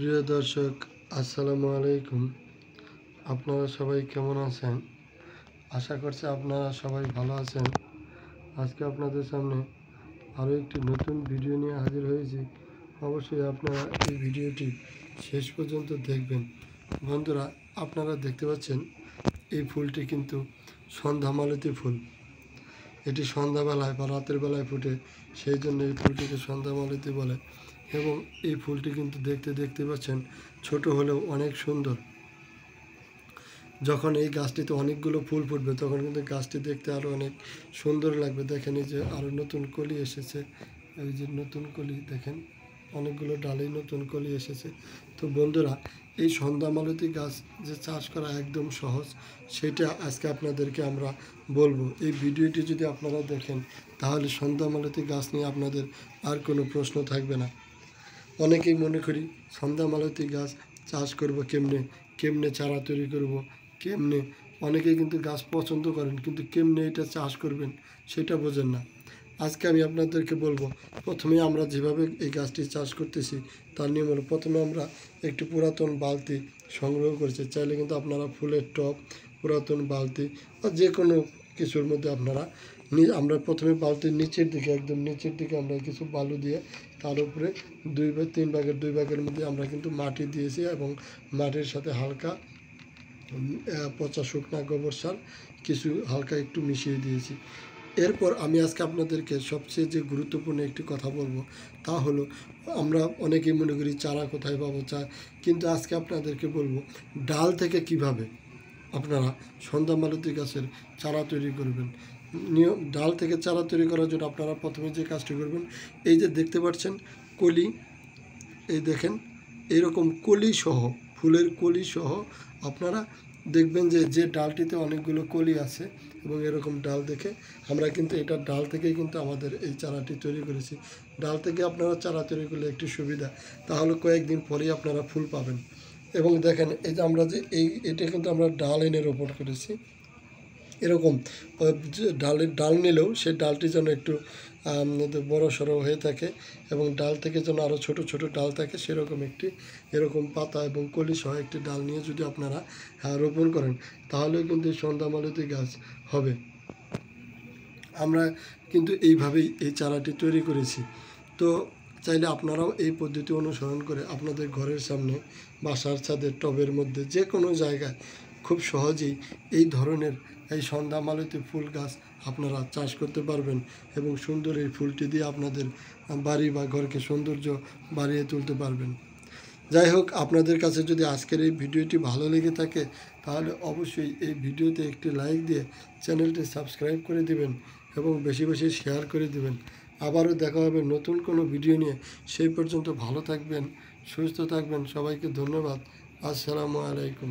প্রিয় দর্শক, আসসালামু আলাইকুম। আপনারা সবাই কেমন আছেন? আশা করছি আপনারা সবাই ভালো আছেন। আজকে আপনাদের সামনে আরও একটি নতুন ভিডিও নিয়ে হাজির হয়েছি। অবশ্যই আপনারা এই ভিডিওটি শেষ পর্যন্ত দেখবেন। বন্ধুরা, আপনারা দেখতে পাচ্ছেন এই ফুলটি কিন্তু সন্ধ্যামালতী ফুল। এটি সন্ধ্যাবেলায় বা রাতের বেলায় ফুটে, সেই জন্য এই ফুলটিকে সন্ধ্যামালতী বলে। এবং এই ফুলটি কিন্তু দেখতে পাচ্ছেন ছোট হলেও অনেক সুন্দর। যখন এই গাছটিতে অনেকগুলো ফুল ফুটবে তখন কিন্তু গাছটি দেখতে আরও অনেক সুন্দর লাগবে। দেখেন এই যে আরও নতুন কলি এসেছে, এই যে নতুন কলি দেখেন, অনেকগুলো ডালেই নতুন কলি এসেছে। তো বন্ধুরা, এই সন্ধ্যামালতী গাছ যে চাষ করা একদম সহজ, সেটা আজকে আপনাদেরকে আমরা বলবো। এই ভিডিওটি যদি আপনারা দেখেন তাহলে সন্ধ্যামালতী গাছ নিয়ে আপনাদের আর কোনো প্রশ্ন থাকবে না। অনেকেই মনে করি সন্ধ্যামালতী গাছ চাষ করব কেমনে চারা তৈরি করব, কেমনে, অনেকেই কিন্তু গাছ পছন্দ করেন কিন্তু কেমনে এটা চাষ করবেন সেটা বোঝেন না। আজকে আমি আপনাদেরকে বলবো। প্রথমে আমরা যেভাবে এই গাছটি চাষ করতেছি তার নিয়ম হলো, প্রথমে আমরা একটি পুরাতন বালতি সংগ্রহ করেছি। চাইলে কিন্তু আপনারা ফুলের টব, পুরাতন বালতি বা যে কোনো কিছুর মধ্যে আমরা প্রথমে বালতির নিচের দিকে, একদম নিচের দিকে আমরা কিছু বালু দিয়ে তার উপরে 2 বা 3 ভাগের 2 ভাগের মধ্যে আমরা কিন্তু মাটি দিয়েছি এবং মাটির সাথে হালকা পচা শুকনা গোবর সার কিছু হালকা একটু মিশিয়ে দিয়েছি। এরপর আমি আজকে আপনাদেরকে সবচেয়ে যে গুরুত্বপূর্ণ একটি কথা বলবো, তা হলো আমরা অনেকেই মনে করি চারা কোথায় পাবো, কিন্তু আজকে আপনাদেরকে বলবো ডাল থেকে কিভাবে আপনারা সন্ধ্যামালতী গাছের চারা তৈরি করবেন। ডাল থেকে চারা তৈরি করার জন্য আপনারা প্রথমে যে কাজটি করবেন, এই যে দেখতে পাচ্ছেন কলি, এই দেখেন এরকম কলি সহ, ফুলের কলি সহ আপনারা দেখবেন যে ডালটিতে অনেকগুলো কলি আছে এবং এরকম ডাল দেখে আমরা কিন্তু এটা ডাল থেকেই কিন্তু আমাদের এই চারাটি তৈরি করেছি। ডাল থেকে আপনারা চারা তৈরি করলে একটি সুবিধা, তাহলে কয়েকদিন পরেই আপনারা ফুল পাবেন। এবং দেখেন এই যে আমরা যে এটা কিন্তু আমরা ডাল এনে রোপণ করেছি। এরকম ডাল নিলেও সেই ডালটি যেন একটু বড় সড়ো হয়ে থাকে এবং ডাল থেকে যেন আরও ছোট ছোট ডাল থাকে, সেরকম একটি এরকম পাতা এবং কলি সহ একটি ডাল নিয়ে যদি আপনারা রোপণ করেন তাহলেও কিন্তু সন্ধ্যামালতী গাছ হবে। আমরা কিন্তু এইভাবেই এই চারাটি তৈরি করেছি। তো চাইলে আপনারাও এই পদ্ধতি অনুসরণ করে আপনাদের ঘরের সামনে, বাসার ছাদের টবের মধ্যে, যে কোনো জায়গায় খুব সহজেই এই ধরনের এই সন্ধ্যামালতী ফুল গাছ আপনারা চাষ করতে পারবেন এবং সুন্দর এই ফুলটি দিয়ে আপনাদের বাড়ি বা ঘরকে সৌন্দর্য বাড়িয়ে তুলতে পারবেন। যাই হোক, আপনাদের কাছে যদি আজকের এই ভিডিওটি ভালো লেগে থাকে তাহলে অবশ্যই এই ভিডিওতে একটি লাইক দিয়ে চ্যানেলটি সাবস্ক্রাইব করে দিবেন এবং বেশি বেশি শেয়ার করে দিবেন। আবারও দেখা হবে নতুন কোনো ভিডিও নিয়ে। সেই পর্যন্ত ভালো থাকবেন, সুস্থ থাকবেন। সবাইকে ধন্যবাদ। আসসালামু আলাইকুম।